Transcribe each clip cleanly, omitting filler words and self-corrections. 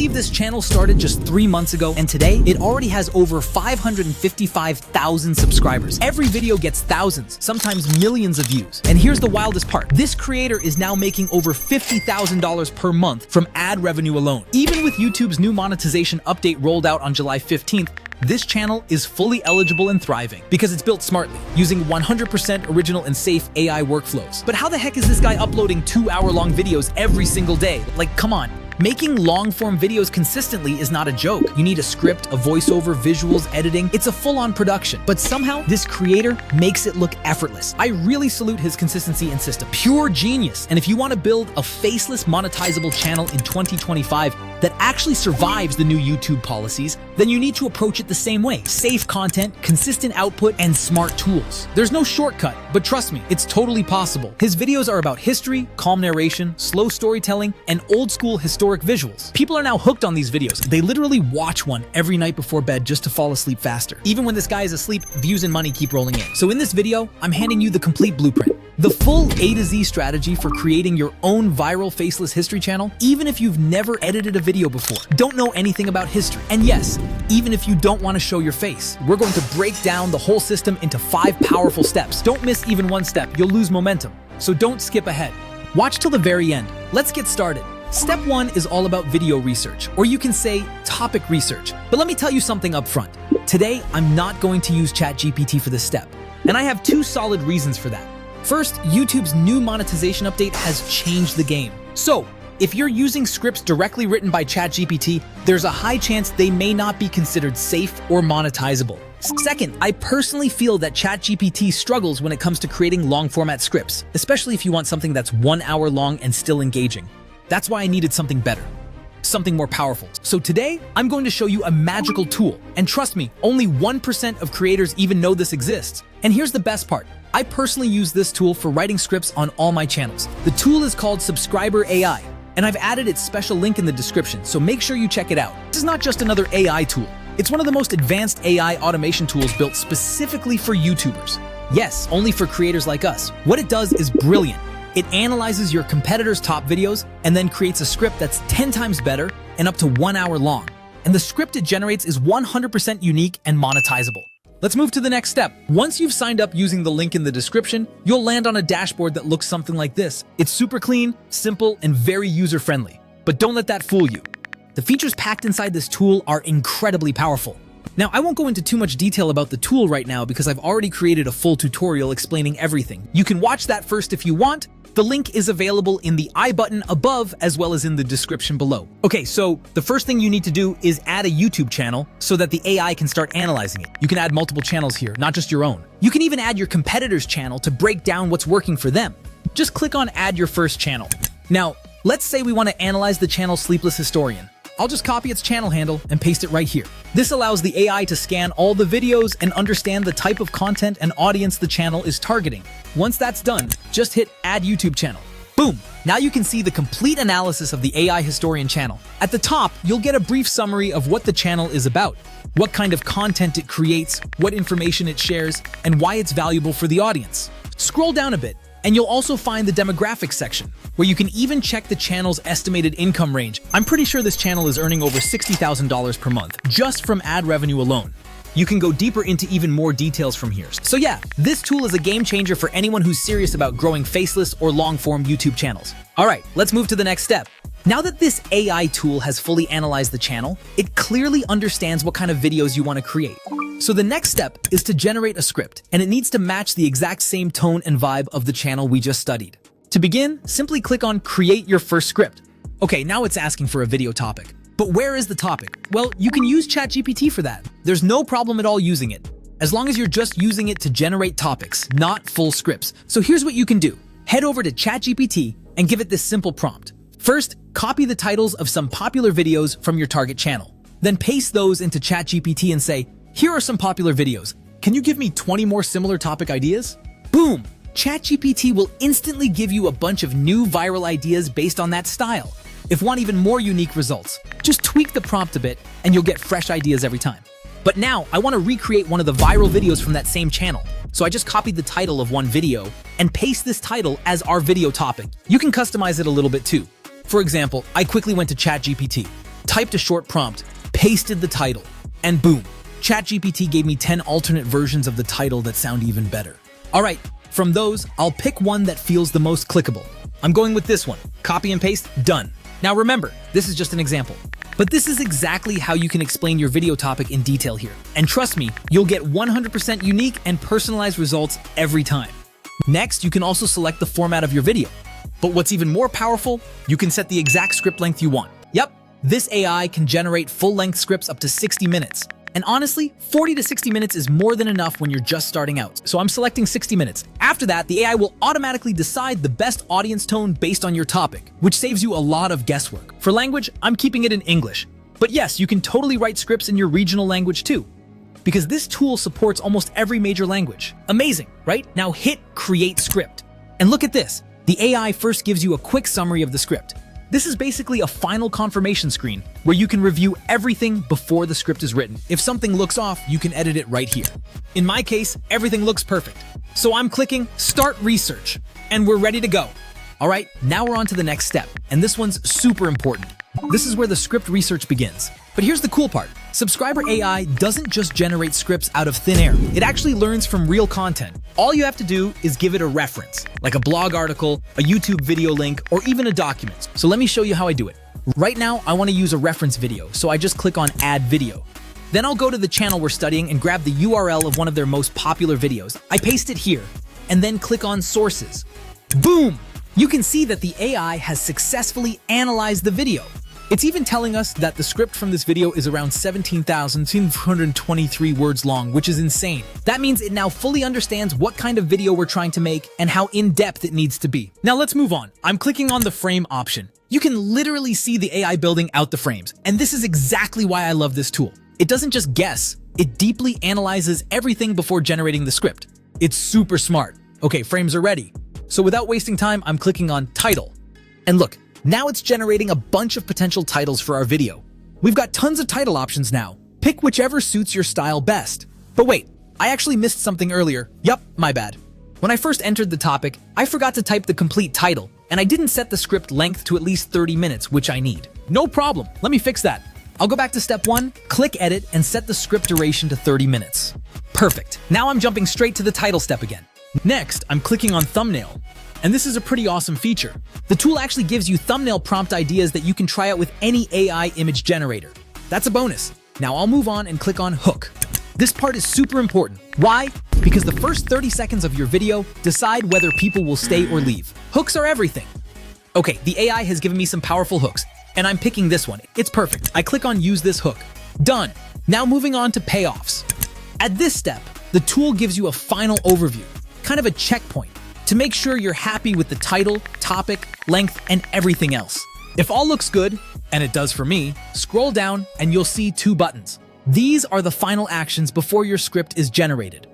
believe this channel started just 3 months ago, and today it already has over 555,000 subscribers. Every video gets thousands, sometimes millions of views. And here's the wildest part. This creator is now making over $50,000 per month from ad revenue alone. Even with YouTube's new monetization update rolled out on July 15th, this channel is fully eligible and thriving because it's built smartly, using 100% original and safe AI workflows. But how the heck is this guy uploading 2-hour-long videos every single day? Like, come on. Making long-form videos consistently is not a joke. You need a script, a voiceover, visuals, editing. It's a full-on production. But somehow, this creator makes it look effortless. I really salute his consistency and system. Pure genius. And if you want to build a faceless, monetizable channel in 2025 that actually survives the new YouTube policies, then you need to approach it the same way. Safe content, consistent output, and smart tools. There's no shortcut, but trust me, it's totally possible. His videos are about history, calm narration, slow storytelling, and old-school historic visuals. People are now hooked on these videos. They literally watch one every night before bed just to fall asleep faster. Even when this guy is asleep, views and money keep rolling in. So in this video, I'm handing you the complete blueprint. The full A to Z strategy for creating your own viral faceless history channel, even if you've never edited a video before, don't know anything about history. And yes, even if you don't want to show your face, we're going to break down the whole system into 5 powerful steps. Don't miss even one step, you'll lose momentum. So don't skip ahead. Watch till the very end. Let's get started. Step 1 is all about video research, or you can say topic research. But let me tell you something up front. Today, I'm not going to use ChatGPT for this step. And I have 2 solid reasons for that. First, YouTube's new monetization update has changed the game. So, if you're using scripts directly written by ChatGPT, there's a high chance they may not be considered safe or monetizable. Second, I personally feel that ChatGPT struggles when it comes to creating long-format scripts, especially if you want something that's 1 hour long and still engaging. That's why I needed something better, something more powerful. So today, I'm going to show you a magical tool. And trust me, only 1% of creators even know this exists. And here's the best part. I personally use this tool for writing scripts on all my channels. The tool is called Subscriber AI, and I've added its special link in the description, so make sure you check it out. This is not just another AI tool. It's one of the most advanced AI automation tools built specifically for YouTubers. Yes, only for creators like us. What it does is brilliant. It analyzes your competitors' top videos and then creates a script that's 10 times better and up to 1 hour long. And the script it generates is 100% unique and monetizable. Let's move to the next step. Once you've signed up using the link in the description, you'll land on a dashboard that looks something like this. It's super clean, simple, and very user-friendly. But don't let that fool you. The features packed inside this tool are incredibly powerful. Now, I won't go into too much detail about the tool right now because I've already created a full tutorial explaining everything. You can watch that first if you want. The link is available in the I button above as well as in the description below. Okay, so the first thing you need to do is add a YouTube channel so that the AI can start analyzing it. You can add multiple channels here, not just your own. You can even add your competitor's channel to break down what's working for them. Just click on Add Your First Channel. Now, let's say we want to analyze the channel Sleepless Historian. I'll just copy its channel handle and paste it right here. This allows the AI to scan all the videos and understand the type of content and audience the channel is targeting. Once that's done, just hit Add YouTube Channel. Boom! Now you can see the complete analysis of the AI Historian channel. At the top, you'll get a brief summary of what the channel is about, what kind of content it creates, what information it shares, and why it's valuable for the audience. Scroll down a bit, and you'll also find the demographics section, where you can even check the channel's estimated income range. I'm pretty sure this channel is earning over $60,000 per month, just from ad revenue alone. You can go deeper into even more details from here. So yeah, this tool is a game changer for anyone who's serious about growing faceless or long-form YouTube channels. All right, let's move to the next step. Now that this AI tool has fully analyzed the channel, it clearly understands what kind of videos you want to create. So the next step is to generate a script, and it needs to match the exact same tone and vibe of the channel we just studied. To begin, simply click on Create Your First Script. Okay, now it's asking for a video topic. But where is the topic? Well, you can use ChatGPT for that. There's no problem at all using it, as long as you're just using it to generate topics, not full scripts. So here's what you can do. Head over to ChatGPT and give it this simple prompt. First, copy the titles of some popular videos from your target channel. Then paste those into ChatGPT and say, here are some popular videos. Can you give me 20 more similar topic ideas? Boom! ChatGPT will instantly give you a bunch of new viral ideas based on that style. If want even more unique results, just tweak the prompt a bit and you'll get fresh ideas every time. But now I want to recreate one of the viral videos from that same channel. So I just copied the title of one video and paste this title as our video topic. You can customize it a little bit too. For example, I quickly went to ChatGPT. typed a short prompt, pasted the title, and boom, ChatGPT gave me 10 alternate versions of the title that sound even better. All right, from those, I'll pick one that feels the most clickable. I'm going with this one. Copy and paste, done. Now remember, this is just an example. But this is exactly how you can explain your video topic in detail here. And trust me, you'll get 100% unique and personalized results every time. Next, you can also select the format of your video. But what's even more powerful, you can set the exact script length you want. Yep, this AI can generate full-length scripts up to 60 minutes. And honestly, 40 to 60 minutes is more than enough when you're just starting out. So I'm selecting 60 minutes. After that, the AI will automatically decide the best audience tone based on your topic, which saves you a lot of guesswork. For language, I'm keeping it in English. But yes, you can totally write scripts in your regional language too, because this tool supports almost every major language. Amazing, right? Now hit Create Script. And look at this. The AI first gives you a quick summary of the script. This is basically a final confirmation screen where you can review everything before the script is written. If something looks off, you can edit it right here. In my case, everything looks perfect. So I'm clicking Start Research, and we're ready to go. All right, now we're on to the next step, and this one's super important. This is where the script research begins. But here's the cool part. Subscriber AI doesn't just generate scripts out of thin air. It actually learns from real content. All you have to do is give it a reference, like a blog article, a YouTube video link, or even a document. So let me show you how I do it. Right now, I want to use a reference video, so I just click on Add Video. Then I'll go to the channel we're studying and grab the URL of one of their most popular videos. I paste it here, and then click on Sources. Boom! You can see that the AI has successfully analyzed the video. It's even telling us that the script from this video is around 17,223 words long, which is insane. That means it now fully understands what kind of video we're trying to make and how in-depth it needs to be. Now let's move on. I'm clicking on the frame option. You can literally see the AI building out the frames, and this is exactly why I love this tool. It doesn't just guess, it deeply analyzes everything before generating the script. It's super smart. Okay, frames are ready. So without wasting time, I'm clicking on Title. And look, now it's generating a bunch of potential titles for our video. We've got tons of title options now. Pick whichever suits your style best. But wait, I actually missed something earlier. Yup, my bad. When I first entered the topic, I forgot to type the complete title, and I didn't set the script length to at least 30 minutes, which I need. No problem, let me fix that. I'll go back to step 1, click Edit, and set the script duration to 30 minutes. Perfect. Now I'm jumping straight to the title step again. Next, I'm clicking on Thumbnail. And this is a pretty awesome feature. The tool actually gives you thumbnail prompt ideas that you can try out with any AI image generator. That's a bonus. Now I'll move on and click on Hook. This part is super important. Why? Because the first 30 seconds of your video decide whether people will stay or leave. Hooks are everything. Okay, the AI has given me some powerful hooks, and I'm picking this one. It's perfect. I click on Use this hook. Done. Now moving on to payoffs. At this step, the tool gives you a final overview, kind of a checkpoint, to make sure you're happy with the title, topic, length, and everything else. If all looks good, and it does for me, scroll down and you'll see 2 buttons. These are the final actions before your script is generated.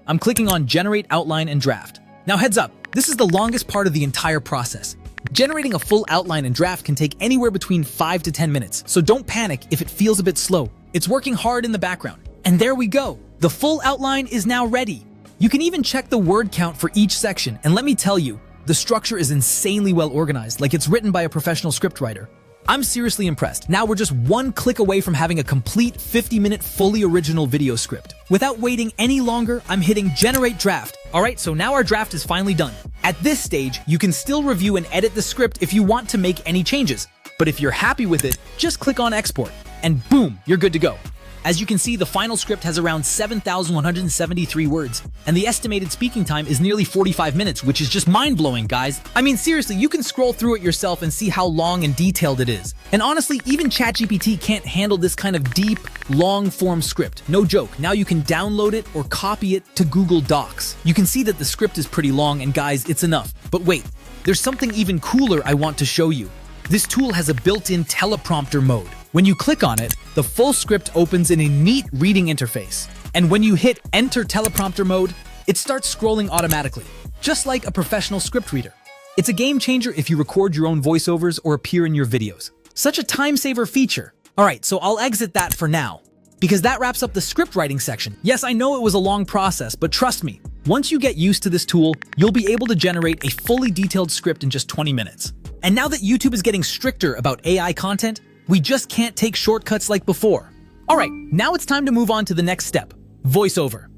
I'm clicking on Generate Outline and Draft. Now heads up, this is the longest part of the entire process. Generating a full outline and draft can take anywhere between 5 to 10 minutes, so don't panic if it feels a bit slow. It's working hard in the background. And there we go. The full outline is now ready. You can even check the word count for each section, and let me tell you, the structure is insanely well organized, like it's written by a professional scriptwriter. I'm seriously impressed. Now we're just 1 click away from having a complete 50-minute fully original video script. Without waiting any longer, I'm hitting Generate Draft. Alright, so now our draft is finally done. At this stage, you can still review and edit the script if you want to make any changes. But if you're happy with it, just click on Export, and boom, you're good to go. As you can see, the final script has around 7,173 words, and the estimated speaking time is nearly 45 minutes, which is just mind-blowing, guys. I mean, seriously, you can scroll through it yourself and see how long and detailed it is. And honestly, even ChatGPT can't handle this kind of deep, long-form script. No joke. Now you can download it or copy it to Google Docs. You can see that the script is pretty long, and guys, it's enough. But wait, there's something even cooler I want to show you. This tool has a built-in teleprompter mode. When you click on it, the full script opens in a neat reading interface. And when you hit Enter Teleprompter Mode, it starts scrolling automatically, just like a professional script reader. It's a game changer if you record your own voiceovers or appear in your videos. Such a time-saver feature. Alright, so I'll exit that for now, because that wraps up the script writing section. Yes, I know it was a long process, but trust me, once you get used to this tool, you'll be able to generate a fully detailed script in just 20 minutes. And now that YouTube is getting stricter about AI content, We just can't take shortcuts like before. Alright, now it's time to move on to the next step, voiceover.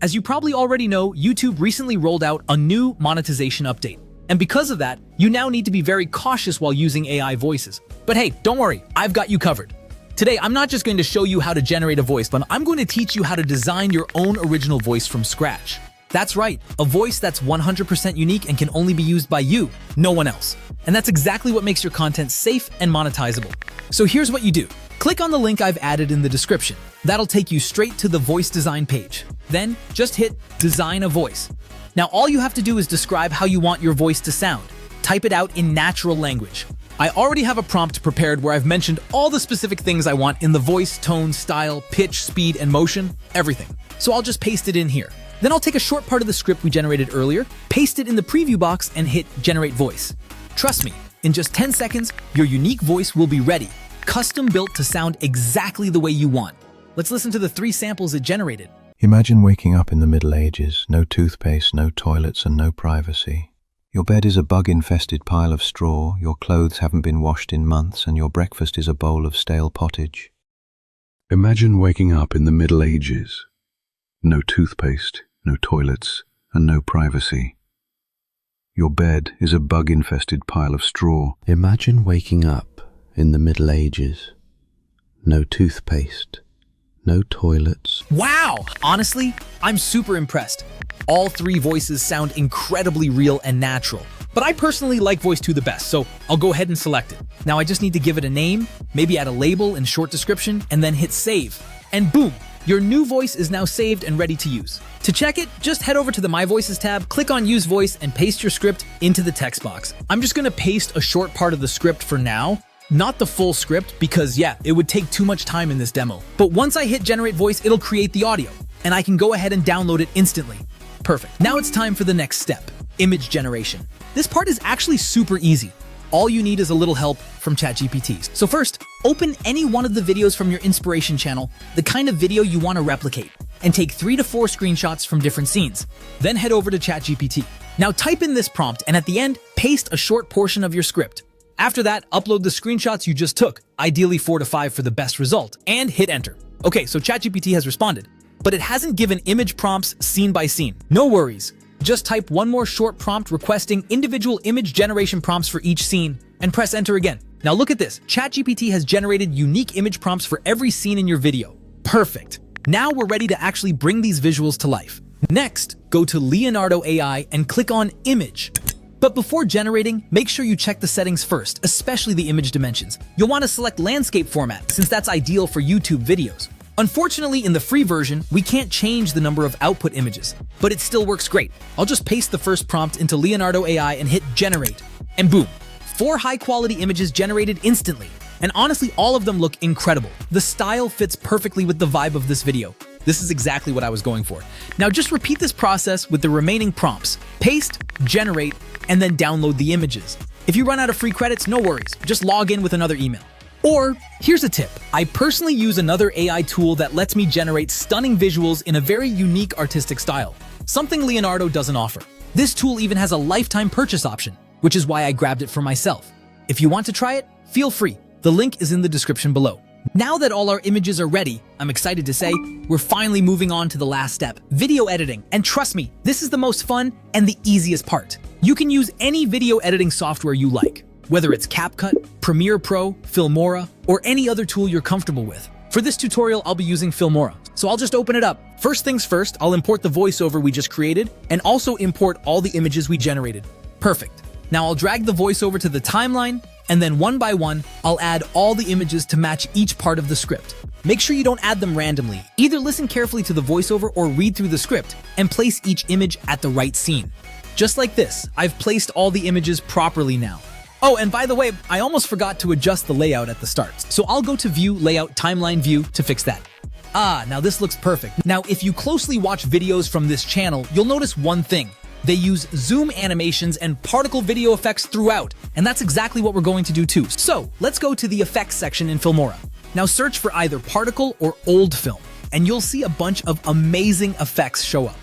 As you probably already know, YouTube recently rolled out a new monetization update. And because of that, you now need to be very cautious while using AI voices. But hey, don't worry, I've got you covered. Today, I'm not just going to show you how to generate a voice, but I'm going to teach you how to design your own original voice from scratch. That's right, a voice that's 100% unique and can only be used by you, no one else. And that's exactly what makes your content safe and monetizable. So here's what you do. Click on the link I've added in the description. That'll take you straight to the voice design page. Then just hit Design a Voice. Now all you have to do is describe how you want your voice to sound. Type it out in natural language. I already have a prompt prepared where I've mentioned all the specific things I want in the voice, tone, style, pitch, speed, and motion, everything. So I'll just paste it in here. Then I'll take a short part of the script we generated earlier, paste it in the preview box, and hit Generate Voice. Trust me, in just 10 seconds, your unique voice will be ready, custom built to sound exactly the way you want. Let's listen to the 3 samples it generated. Imagine waking up in the Middle Ages, no toothpaste, no toilets, and no privacy. Your bed is a bug-infested pile of straw, your clothes haven't been washed in months, and your breakfast is a bowl of stale pottage. Imagine waking up in the Middle Ages. No toothpaste, no toilets, and no privacy. Your bed is a bug-infested pile of straw. Imagine waking up in the Middle Ages. No toothpaste, no toilets. Wow! Honestly, I'm super impressed. All 3 voices sound incredibly real and natural. But I personally like voice 2 the best, so I'll go ahead and select it. Now I just need to give it a name, maybe add a label and short description, and then hit save. And boom! Your new voice is now saved and ready to use. To check it, just head over to the My Voices tab, click on Use Voice, and paste your script into the text box. I'm just gonna paste a short part of the script for now, not the full script, because yeah, it would take too much time in this demo. But once I hit Generate Voice, it'll create the audio, and I can go ahead and download it instantly. Perfect. Now it's time for the next step, image generation. This part is actually super easy. All you need is a little help from ChatGPT. So first, open any one of the videos from your inspiration channel, the kind of video you want to replicate, and take 3 to 4 screenshots from different scenes. Then head over to ChatGPT. Now type in this prompt, and at the end, paste a short portion of your script. After that, upload the screenshots you just took, ideally 4 to 5 for the best result, and hit enter. Okay, so ChatGPT has responded, but it hasn't given image prompts scene by scene. No worries. Just type one more short prompt requesting individual image generation prompts for each scene, and press enter again. Now look at this. ChatGPT has generated unique image prompts for every scene in your video. Perfect. Now we're ready to actually bring these visuals to life. Next, go to Leonardo AI and click on Image. But before generating, make sure you check the settings first, especially the image dimensions. You'll want to select landscape format, since that's ideal for YouTube videos. Unfortunately, in the free version, we can't change the number of output images, but it still works great. I'll just paste the first prompt into Leonardo AI and hit Generate, and boom, 4 high-quality images generated instantly. And honestly, all of them look incredible. The style fits perfectly with the vibe of this video. This is exactly what I was going for. Now just repeat this process with the remaining prompts. Paste, generate, and then download the images. If you run out of free credits, no worries. Just log in with another email. Or, here's a tip. I personally use another AI tool that lets me generate stunning visuals in a very unique artistic style, something Leonardo doesn't offer. This tool even has a lifetime purchase option, which is why I grabbed it for myself. If you want to try it, feel free. The link is in the description below. Now that all our images are ready, I'm excited to say, we're finally moving on to the last step, video editing. And trust me, this is the most fun and the easiest part. You can use any video editing software you like, whether it's CapCut, Premiere Pro, Filmora, or any other tool you're comfortable with. For this tutorial, I'll be using Filmora, so I'll just open it up. First things first, I'll import the voiceover we just created, and also import all the images we generated. Perfect. Now I'll drag the voiceover to the timeline, and then one by one, I'll add all the images to match each part of the script. Make sure you don't add them randomly. Either listen carefully to the voiceover or read through the script, and place each image at the right scene. Just like this, I've placed all the images properly now. Oh, and by the way, I almost forgot to adjust the layout at the start. So I'll go to View, Layout, Timeline View to fix that. Ah, now this looks perfect. Now, if you closely watch videos from this channel, you'll notice one thing. They use zoom animations and particle video effects throughout, and that's exactly what we're going to do too. So let's go to the effects section in Filmora. Now search for either particle or old film, and you'll see a bunch of amazing effects show up.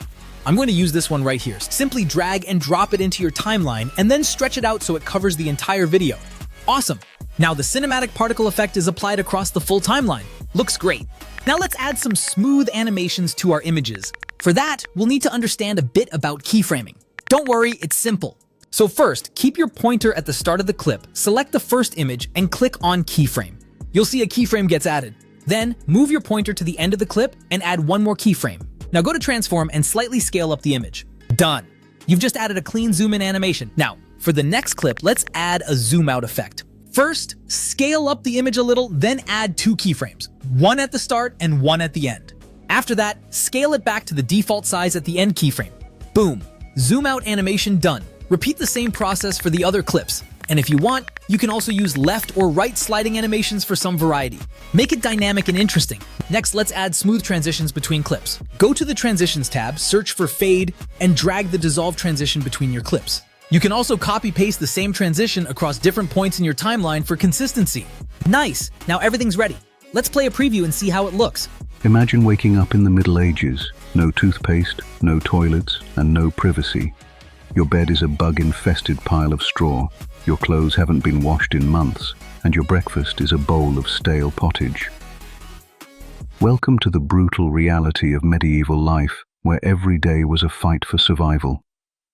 I'm going to use this one right here. Simply drag and drop it into your timeline and then stretch it out so it covers the entire video. Awesome. Now the cinematic particle effect is applied across the full timeline. Looks great. Now let's add some smooth animations to our images. For that, we'll need to understand a bit about keyframing. Don't worry, it's simple. So first, keep your pointer at the start of the clip, select the first image, and click on keyframe. You'll see a keyframe gets added. Then, move your pointer to the end of the clip and add one more keyframe. Now go to transform and slightly scale up the image. Done. You've just added a clean zoom-in animation. Now, for the next clip, let's add a zoom-out effect. First, scale up the image a little, then add 2 keyframes, one at the start and one at the end. After that, scale it back to the default size at the end keyframe. Boom, zoom out animation done. Repeat the same process for the other clips. And if you want, you can also use left or right sliding animations for some variety. Make it dynamic and interesting. Next, let's add smooth transitions between clips. Go to the Transitions tab, search for Fade, and drag the dissolve transition between your clips. You can also copy-paste the same transition across different points in your timeline for consistency. Nice! Now everything's ready. Let's play a preview and see how it looks. Imagine waking up in the Middle Ages. No toothpaste, no toilets, and no privacy. Your bed is a bug-infested pile of straw. Your clothes haven't been washed in months, and your breakfast is a bowl of stale pottage. Welcome to the brutal reality of medieval life, where every day was a fight for survival.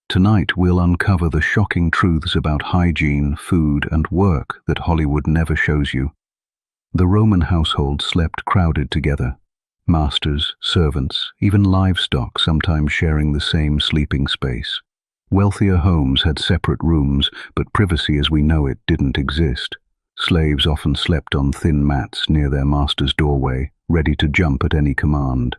Tonight we'll uncover the shocking truths about hygiene, food, and work that Hollywood never shows you. The Roman household slept crowded together. Masters, servants, even livestock sometimes sharing the same sleeping space. Wealthier homes had separate rooms, but privacy as we know it didn't exist. Slaves often slept on thin mats near their master's doorway, ready to jump at any command.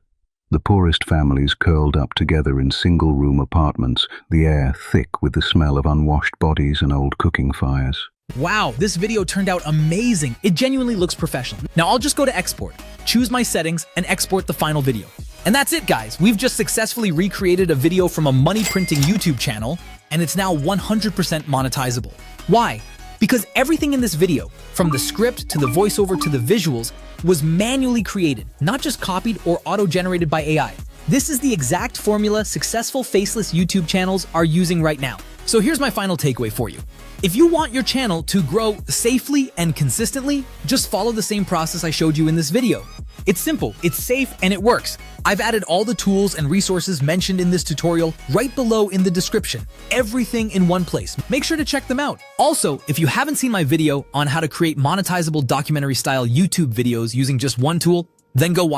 The poorest families curled up together in single-room apartments, the air thick with the smell of unwashed bodies and old cooking fires. Wow, this video turned out amazing. It genuinely looks professional. Now I'll just go to export, choose my settings, and export the final video. And that's it, guys. We've just successfully recreated a video from a money-printing YouTube channel, and it's now 100% monetizable. Why? Because everything in this video, from the script to the voiceover to the visuals, was manually created, not just copied or auto-generated by AI. This is the exact formula successful faceless YouTube channels are using right now. So here's my final takeaway for you. If you want your channel to grow safely and consistently, just follow the same process I showed you in this video. It's simple, it's safe, and it works. I've added all the tools and resources mentioned in this tutorial right below in the description. Everything in one place. Make sure to check them out. Also, if you haven't seen my video on how to create monetizable documentary-style YouTube videos using just one tool, then go watch